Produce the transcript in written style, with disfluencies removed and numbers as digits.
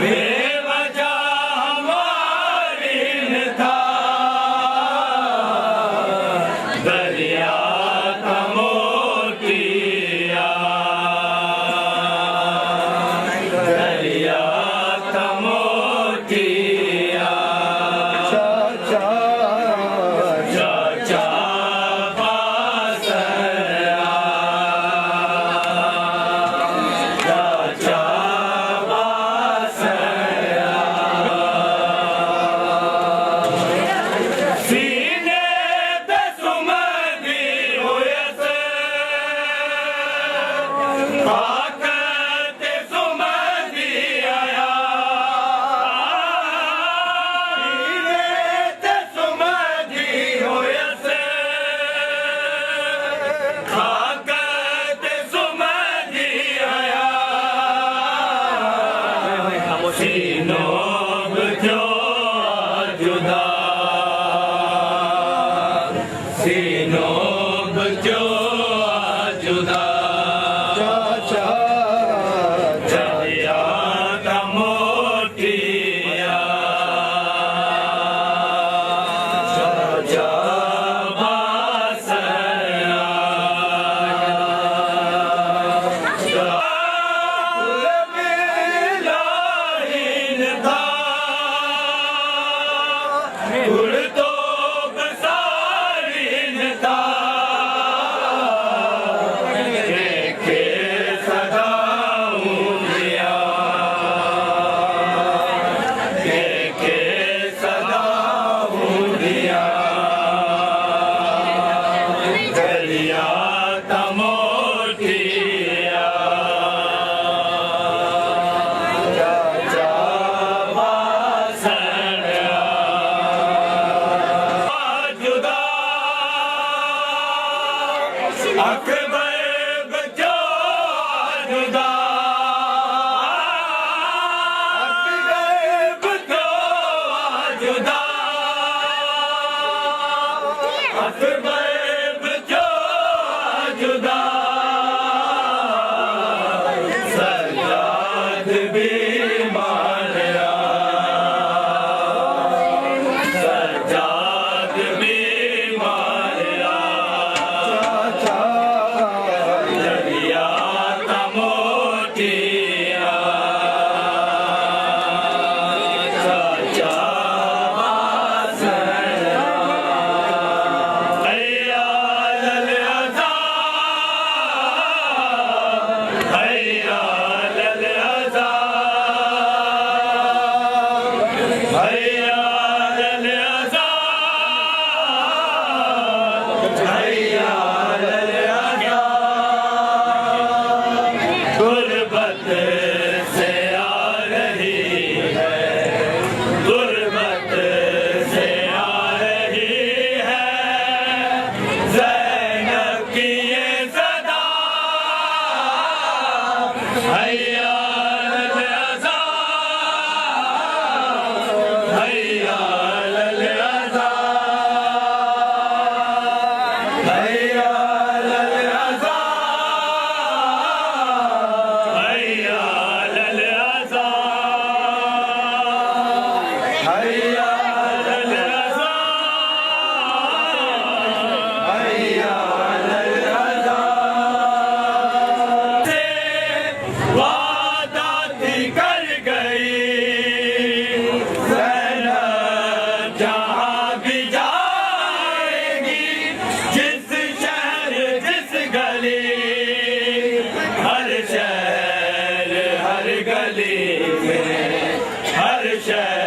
बेवजह हमारी था दरिया का मोतिया, दरिया का मोतिया। चाचा चाचा पास आया, चाचा पास आया। सीने ते सुमदी हुए से आकर ते सुमदी आया, सीने ते सुमदी हुए से आकर ते सुमदी आया। सीनों जो जुदा, सीनों जो जुदा। चाचा दरिया का मोतिया, चाचा पास आया। मिलाइन था गुड़ तो बसारीन था, के सदाऊं दिया, के सदाऊं दिया। दरिया का मोतिया, चाचा पास आया। जुदा अकबर बचो जुदा, अकबर बचो जुदा, अकबर बचो जुदा। सजाद भी मारा, सजाद भी मारा। दरिया का मोतिया, चाचा पास आया। हैया लल अज़ा, हैया लल अज़ा, हैया लल अज़ा, हैया लल अज़ा। गुर्बत से आ रही है, गुर्बत से आ रही है ज़ैनब की ये सदा। हैया लल अज़ा, हैया लल अज़ा, हैया लल अज़ा, हैया लल अज़ा, हैया लल अज़ा, हैया लल अज़ा। से वादा थी कर गई ज़ैनब जहाँ भी जाएगी, जिस शहर जिस गली, हर शहर हर गली में, हर शहर